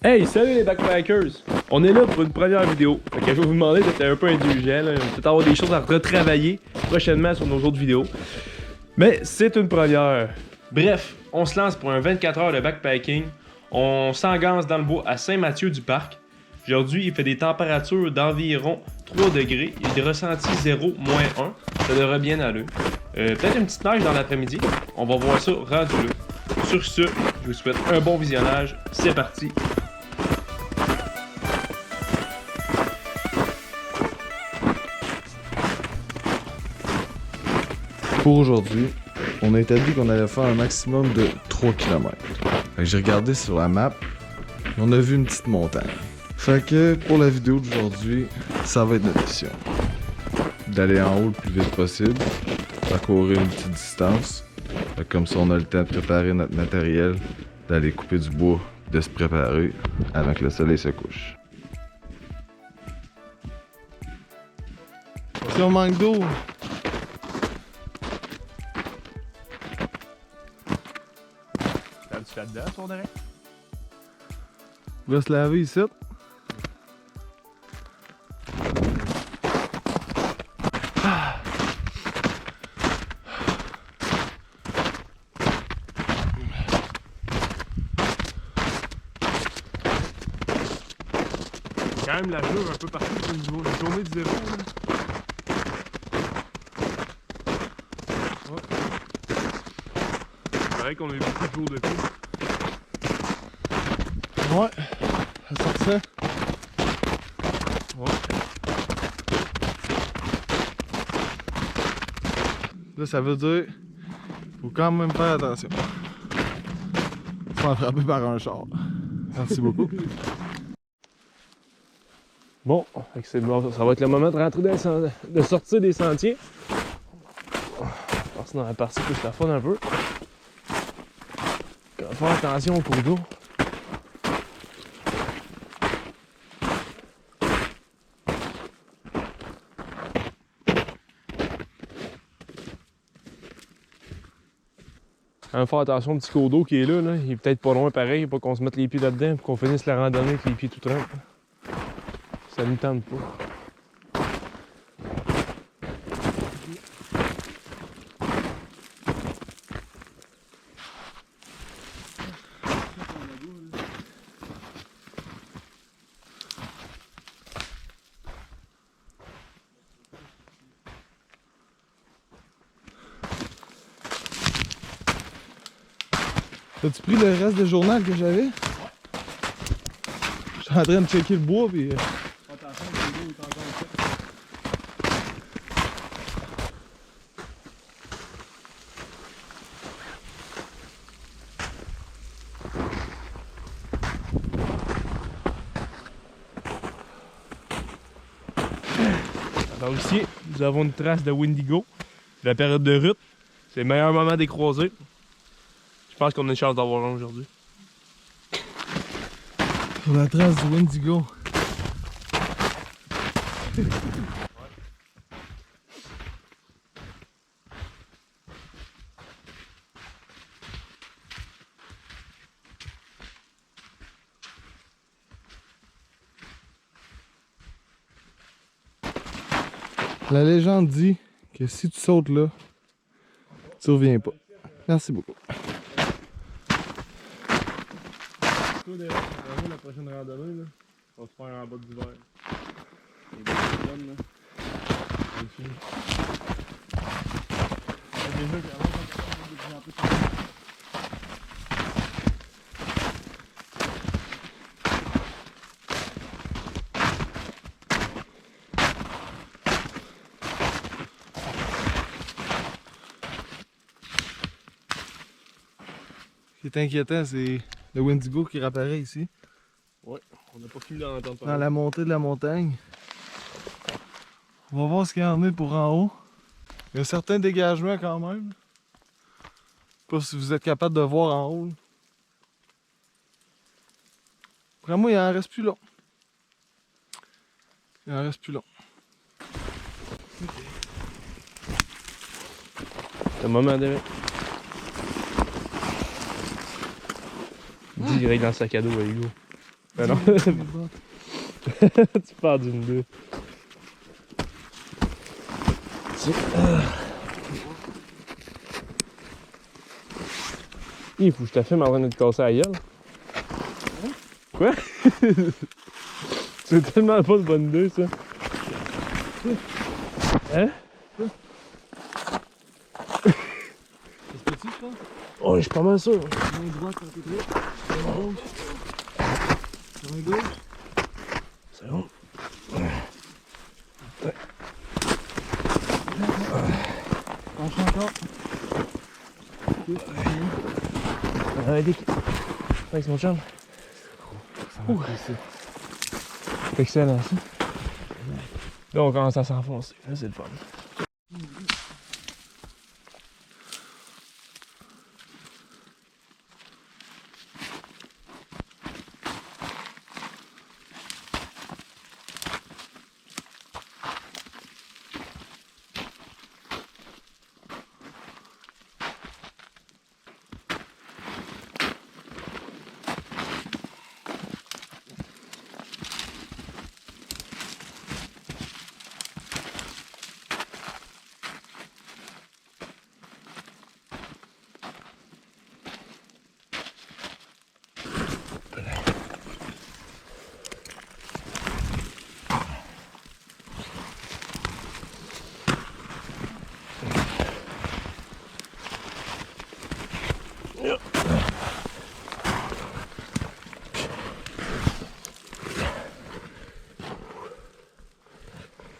Hey, salut les backpackers! On est là pour une première vidéo. Fait que je vais vous demander d'être un peu indulgent. Là. On va peut-être avoir des choses à retravailler prochainement sur nos autres vidéos. Mais c'est une première. Bref, on se lance pour un 24 heures de backpacking. On s'engage dans le bois à Saint-Mathieu-du-Parc. Aujourd'hui, il fait des températures d'environ 3 degrés. Il y a des ressentis 0, -1. Ça devrait bien aller. Peut-être une petite neige dans l'après-midi. On va voir ça rendu là. Sur ce, je vous souhaite un bon visionnage. C'est parti! Pour aujourd'hui, on a établi qu'on allait faire un maximum de 3 km. J'ai regardé sur la map et on a vu une petite montagne. Fait que pour la vidéo d'aujourd'hui, ça va être notre mission. D'aller en haut le plus vite possible, parcourir une petite distance. Fait que comme ça on a le temps de préparer notre matériel, d'aller couper du bois, de se préparer avant que le soleil se couche. Si on manque d'eau, Tu fais dedans, son derrière? on va se laver ici. Quand même la jour un peu partout au niveau de la journée de zéro. Là. C'est vrai qu'on a eu beaucoup de jours de pluie. Ouais, ça sort ça. Ouais. Là, ça veut dire faut quand même faire attention. Se faire frapper par un char. Merci beaucoup. Bon, ça va être le moment de rentrer de sortir des sentiers. On va passer dans la partie plus la fun un peu. On va faire attention au cours d'eau. Quand même faire attention au petit cours d'eau qui est là, il est peut-être pas loin pareil, pas qu'on se mette les pieds là-dedans et qu'on finisse la randonnée avec les pieds tout trempés. Ça ne tente pas. As-tu pris le reste du journal que j'avais? Je suis en train de checker le bois puis. Attention, le est encore alors ici, nous avons une trace de Wendigo. La période de rut. C'est le meilleur moment des croisés. Je pense qu'on a une chance d'avoir un aujourd'hui. Sur la trace du Wendigo. La légende dit que si tu sautes là, tu reviens pas. Merci beaucoup. La prochaine randonnée, là, on va se faire en bas d'hiver. Les bonnes, là. Ici. Déjà, Ce qui est inquiétant, c'est le Wendigo qui réapparaît ici. ouais, on n'a pas fini d'en entendre Dans parler. la montée de la montagne. On va voir ce qu'il y en a pour en haut. Il y a un certain dégagement quand même. Je sais pas si vous êtes capable de voir en haut. Après moi, il en reste plus long. Il en reste plus long. C'est un moment de... 10 grains dans le sac à dos, Hugo. Ben non. Tu perds d'une deux. Il faut que je te filme en train de te casser la gueule. Quoi? C'est tellement pas de bonne idée, ça. Hein? C'est petit, je pense. Oh, je suis pas mal sûr. Main droite, côté droit. Main gauche. Main gauche. C'est bon. Penche encore. Thanks, mon chum. Ça va passer. Excellent, ça. Là, on commence à s'enfoncer. Là, c'est le fun.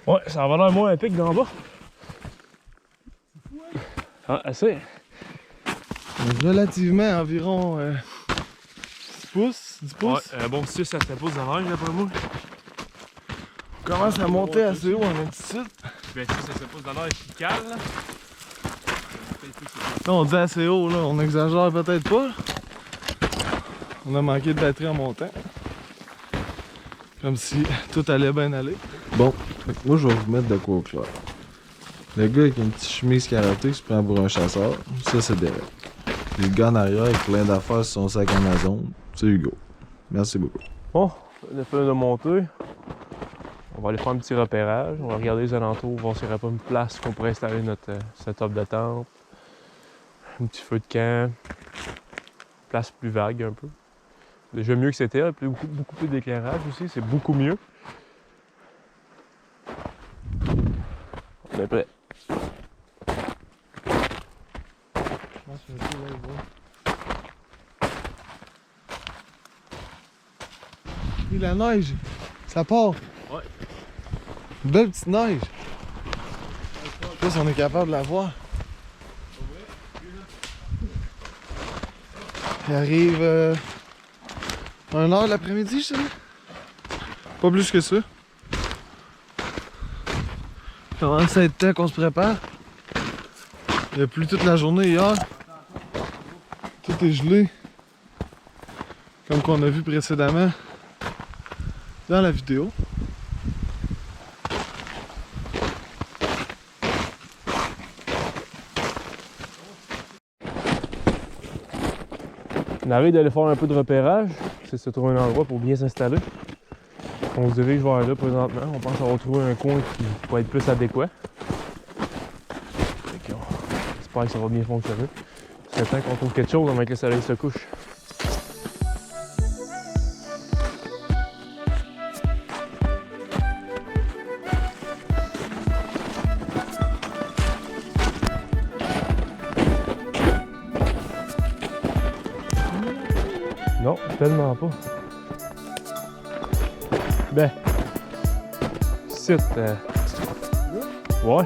Ouais, ça va l'air moins épique d'en bas. Ah, assez. Relativement environ 10 pouces, 10 pouces. Ouais, bon 6 à 7 pouces de neige, d'après moi. On commence à monter assez haut en altitude. Ben, 6 à 7 pouces de neige qui cale, là. Là, on dit assez haut, là. On exagère peut-être pas. On a manqué de batterie en montant. Comme si tout allait bien aller. Bon, moi je vais vous mettre de quoi au clair. Le gars avec une petite chemise karaté qui se prend pour un chasseur, ça c'est Derek. Le gars en arrière avec plein d'affaires sur son sac Amazon, c'est Hugo. Merci beaucoup. Bon, on a fait de monter. On va aller faire un petit repérage. On va regarder les alentours, voir s'il n'y aurait pas une place qu'on pourrait installer notre setup de tente. Un petit feu de camp. Place plus vague un peu. Déjà mieux que c'était, beaucoup plus d'éclairage aussi, c'est beaucoup mieux. On est prêt. Et la neige, ça part. Ouais. Une belle petite neige. Je sais pas si on est capable de la voir. Il arrive 1h de l'après-midi, je sais. Pas plus que ça. Commence à être temps qu'on se prépare. Il a plu toute la journée hier. Tout est gelé. Comme qu'on a vu précédemment dans la vidéo. On arrive d'aller faire un peu de repérage, c'est se trouver un endroit pour bien s'installer. On se dirige vers là présentement, on pense avoir trouvé un coin qui pourrait être plus adéquat. J'espère que ça va bien fonctionner. C'est temps qu'on trouve quelque chose avant que le soleil se couche. Non, tellement pas. Ben, c'est ouais.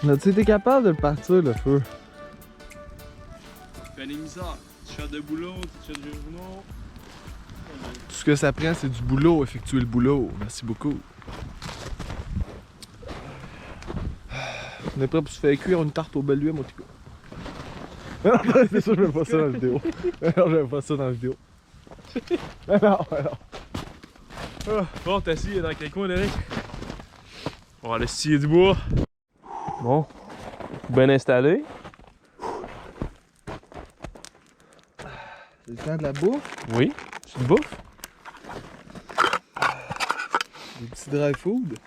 As-tu été capable de le partir, le feu? Fais les misères. Tu shot de boulot, tu shot de journaux. Tout ce que ça prend, c'est du boulot, effectuer le boulot. Merci beaucoup. On est prêt pour se faire cuire une tarte au bel lieu, mon petit gars. Non, c'est sûr, je vais pas ça dans la vidéo. Non, je vais pas ça dans la vidéo. Non. Bon, t'es assis dans quel coin, Eric? On va aller scier du bois. Bon, bien installé. C'est le temps de la bouffe. Oui, tu te bouffes? Des petits dry food.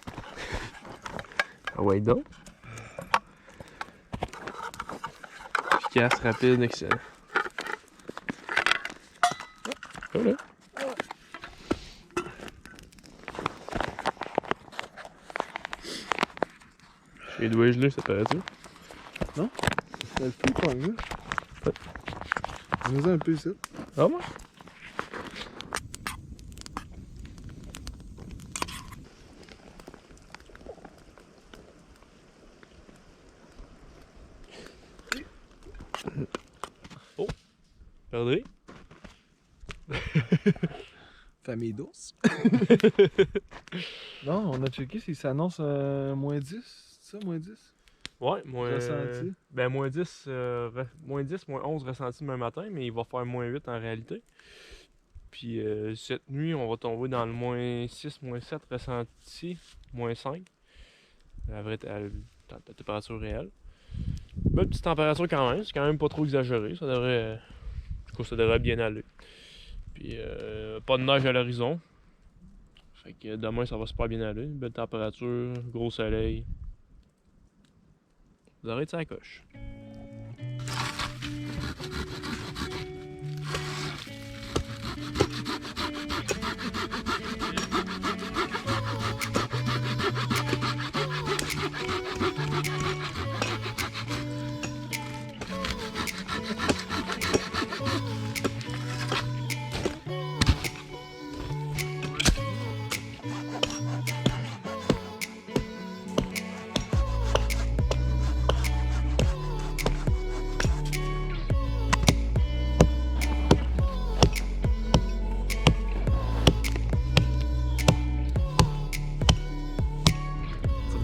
Ah ouais, donc. Efficace, rapide, excellent. Voilà. J'ai les doigts gelés, ça paraît-tu? Ça le fait pas, hein? Ouais. On un peu ici. Ah moi? Oh! Perdrix? Famille d'ours. Non, on a checké s'il s'annonce moins 10, c'est ça, moins 10? Ouais, moins. Ressenti? Ben, moins 10, moins 10, moins 11 ressenti demain matin, mais il va faire moins 8 en réalité. Puis cette nuit, on va tomber dans le moins 6, moins 7 ressenti, moins 5. La vraie la température réelle. Belle petite température quand même, c'est quand même pas trop exagéré. Ça devrait. Du coup, ça devrait bien aller. Puis pas de neige à l'horizon. Fait que demain, ça va super bien aller. Belle température, gros soleil. Vous aurez été à la coche.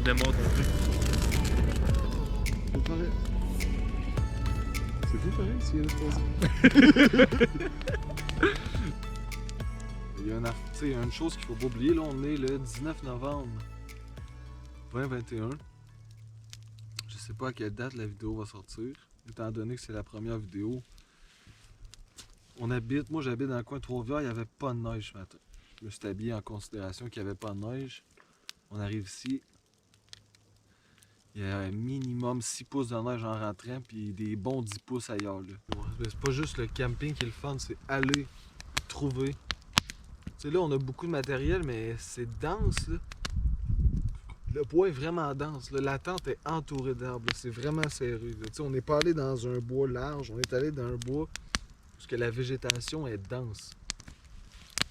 Démontre un truc. C'est pareil. C'est tout pareil s'il y a l'espace. Il y a une chose qu'il faut pas oublier, là, on est le 19 novembre 2021. Je sais pas à quelle date la vidéo va sortir, étant donné que c'est la première vidéo. Moi j'habite dans le coin de Trois-Rivières, il n'y avait pas de neige ce matin. Je me suis habillé en considération qu'il n'y avait pas de neige. On arrive ici. Il y a un minimum 6 pouces de neige en rentrant, puis des bons 10 pouces ailleurs. Là. C'est pas juste le camping qui est le fun, c'est aller trouver. Tu sais, là, on a beaucoup de matériel, mais c'est dense. Là. Le bois est vraiment dense. Là. La tente est entourée d'arbres. C'est vraiment serré. Tu sais, on n'est pas allé dans un bois large, on est allé dans un bois où la végétation est dense.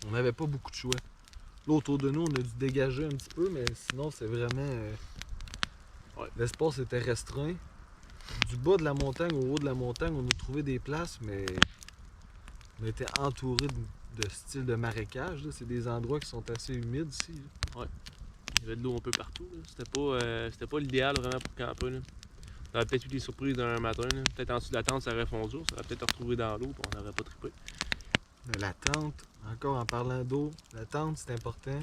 On n'avait pas beaucoup de choix. Là, autour de nous, on a dû dégager un petit peu, mais sinon, c'est vraiment... Ouais. L'espace était restreint. Du bas de la montagne au haut de la montagne, on a trouvé des places, mais on était entouré de style de marécage. C'est des endroits qui sont assez humides ici. Là. Ouais. Il y avait de l'eau un peu partout. C'était pas l'idéal vraiment pour camper. Là. On aurait peut-être eu des surprises d'un matin. Là. Peut-être en dessous de la tente, ça aurait fondu. Ça aurait peut-être retrouvé dans l'eau et on n'aurait pas trippé. Mais la tente, encore en parlant d'eau, la tente c'est important.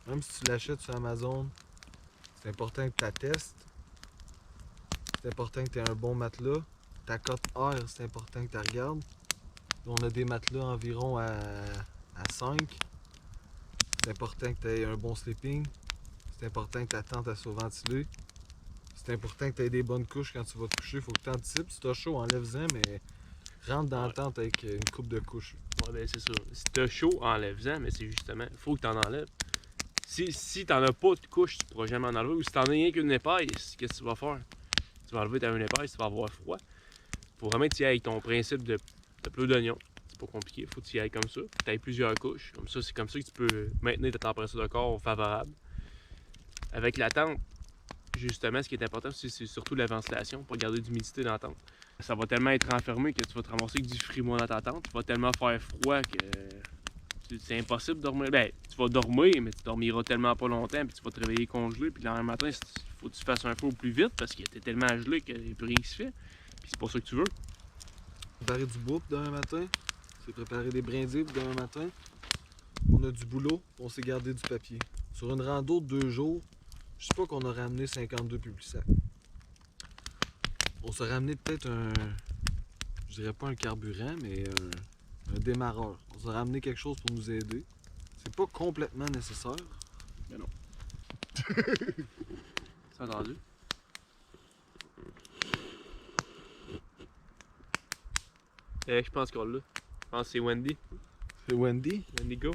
Même si tu l'achètes sur Amazon, c'est important que tu la testes. C'est important que tu aies un bon matelas. Ta cote air, c'est important que tu la regardes. On a des matelas environ à 5. C'est important que tu aies un bon sleeping. C'est important que ta tente soit ventilée. C'est important que tu aies des bonnes couches quand tu vas te coucher. Il faut que tu anticipes. Si tu as chaud, enlève-en, mais rentre dans la tente avec une coupe de couches. Ouais, ben c'est ça. Si t'as chaud, enlève-en, mais c'est justement, il faut que t'en enlèves. Si t'en as pas de couche, tu pourras jamais en enlever. Ou si t'en as rien qu'une épaisse, qu'est-ce que tu vas faire? Tu vas enlever ta une épaisse, tu vas avoir froid. Faut vraiment que tu y ailles avec ton principe de peu d'oignon. C'est pas compliqué, faut que tu y ailles comme ça. Que tu aies plusieurs couches. Comme ça, c'est comme ça que tu peux maintenir ta température de corps favorable. Avec la tente, justement, ce qui est important, c'est surtout la ventilation pour garder d'humidité dans la tente. Ça va tellement être enfermé que tu vas te ramasser avec du frimois dans ta tente. Tu vas tellement faire froid que c'est impossible de dormir. Ben, tu vas dormir, mais tu dormiras tellement pas longtemps, puis tu vas te réveiller congelé, puis le lendemain matin, il faut que tu fasses un feu au plus vite parce que t'es tellement gelé qu'il n'y a plus rien qui se fait. Puis c'est pas ça que tu veux. Préparer du bois pour demain matin. C'est préparer des brindilles pour demain matin. On a du boulot, on s'est gardé du papier. Sur une rando de 2 jours, je sais pas qu'on a ramené 52 publisacs. On s'est ramené peut-être je dirais pas un carburant, mais un démarreur. On s'est ramené quelque chose pour nous aider. C'est pas complètement nécessaire. Mais non. C'est entendu? Je pense qu'on l'a. Je pense que c'est Wendy. C'est Wendy. Wendy go.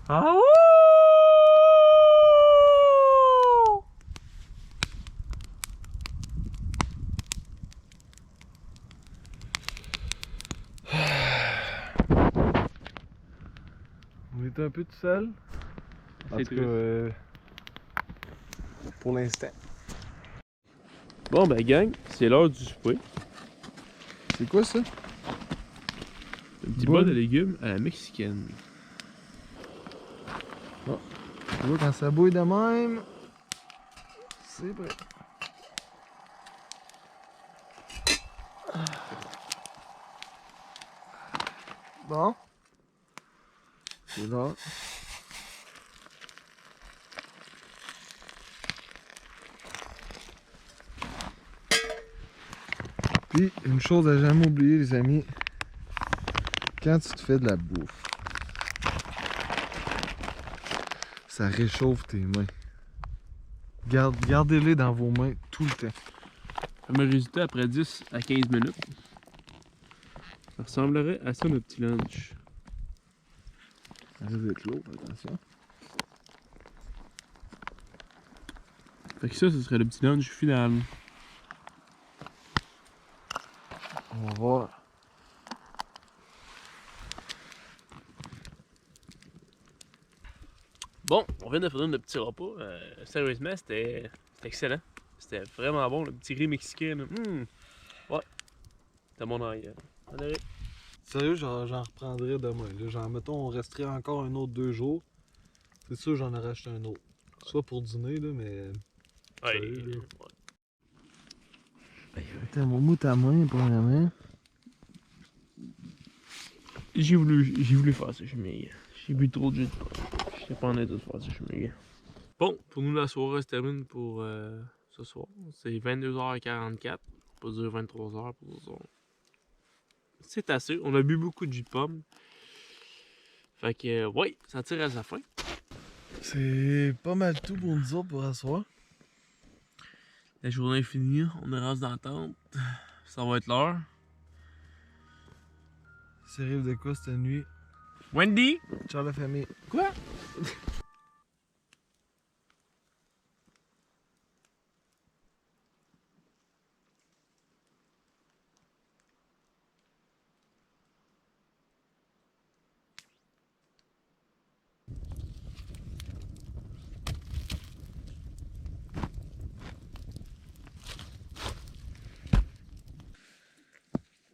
Ah On est un peu tout seul. En C'est tout cas, pour l'instant. Bon ben gang, c'est l'heure du souper. C'est quoi ça? Un petit Bol. bol de légumes à la mexicaine. Tu vois, quand ça bouille de même, c'est prêt. Bon. C'est là. Puis, une chose à jamais oublier, les amis, quand tu te fais de la bouffe, ça réchauffe tes mains. Gardez-les dans vos mains tout le temps. Fameux résultat après 10 à 15 minutes. Ça ressemblerait à ça notre petit lunch. Ça risque d'être lourd, attention. Fait que ça, ce serait le petit lunch final. On va voir. Bon, on vient de finir notre petit repas. Sérieusement, c'était excellent. C'était vraiment bon, le petit riz mexicain. Là. Ouais. C'était mon aïe. Sérieux, j'en reprendrai demain. Là. Genre, mettons, on resterait encore un autre 2 jours. C'est sûr, j'en aurais acheté un autre. Soit pour dîner, là, mais. Ouais. Sérieux, Attends, mon mot à main, premièrement. J'ai voulu faire ça, je suis méga. J'ai bu trop de jus de pomme. Je sais pas en être de faire ça, je suis méga. Bon, pour nous, la soirée se termine pour ce soir. C'est 22h44. Pas dire 23h pour ce soir. C'est assez. On a bu beaucoup de jus de pomme. Fait que, ouais, ça tire à sa fin. C'est pas mal tout pour nous autres pour asseoir. La journée est finie, on est rendu dans la tente. Ça va être l'heure. C'est arrive de quoi cette nuit? Wendy! Ciao la famille. Quoi?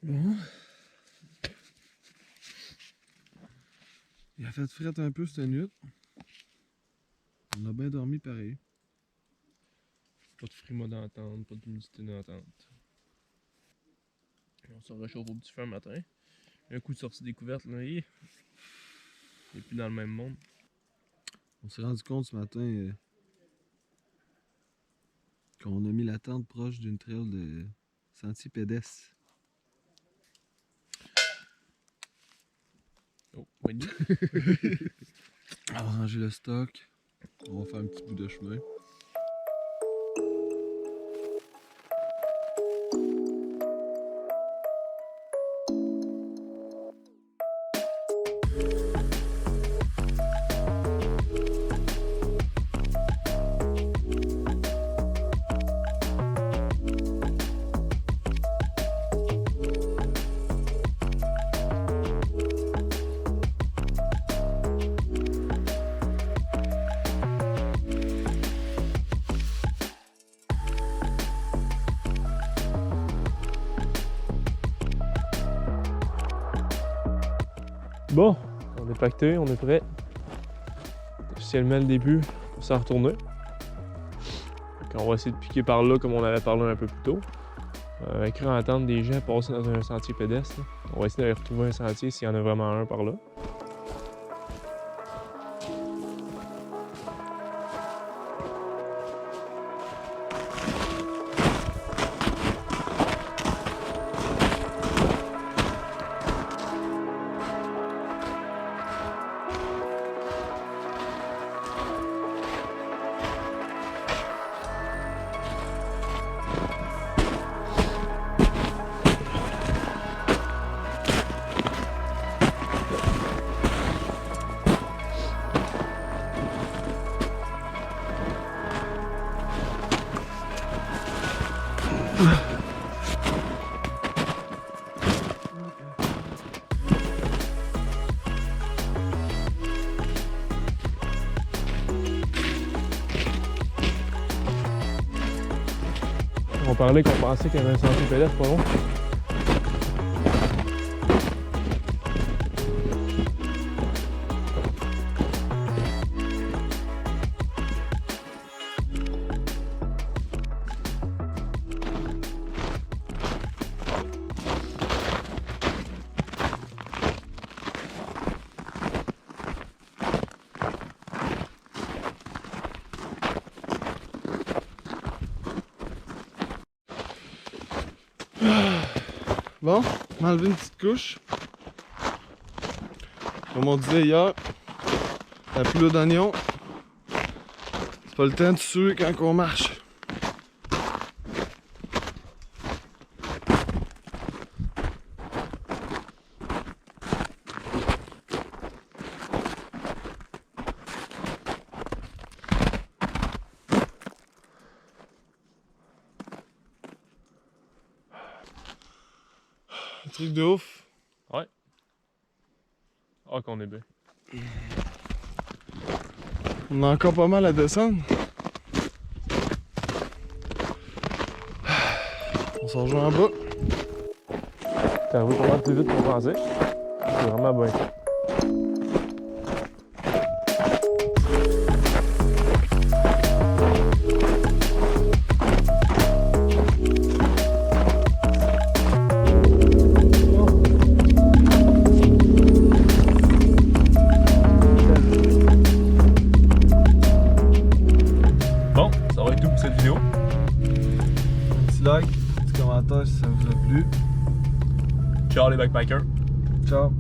Bon. Il a fait fret un peu cette nuit. On a bien dormi pareil. Pas de frima dans la tente, pas d'humidité dans la tente. On se réchauffe au petit feu un matin. Un coup de sortie découverte, là, il est plus dans le même monde. On s'est rendu compte ce matin qu'on a mis la tente proche d'une trail de sentier pédestre. Oh, Wendy? On va ranger le stock. On va faire un petit bout de chemin. Bon, on est pacté, on est prêt. C'est officiellement le début pour s'en retourner. On va essayer de piquer par là comme on avait parlé un peu plus tôt. Écrire à entendre des gens passer dans un sentier pédestre. Là. On va essayer d'aller retrouver un sentier s'il y en a vraiment un par là. On parlait qu'on pensait qu'il y avait un sentier pédestre pas loin. Bon, on a enlevé une petite couche. Comme on disait hier, la poudre d'oignon, c'est pas le temps de suer quand on marche. Un truc de ouf. Ouais. Ah, qu'on est bien. On a encore pas mal à descendre. On s'en rejoint en bas. T'as arrivé pas mal plus vite qu'on pensait. C'est vraiment bien fait. Bon, ça va être tout pour cette vidéo. Un petit like, un petit commentaire si ça vous a plu. Ciao les backpackers. Ciao.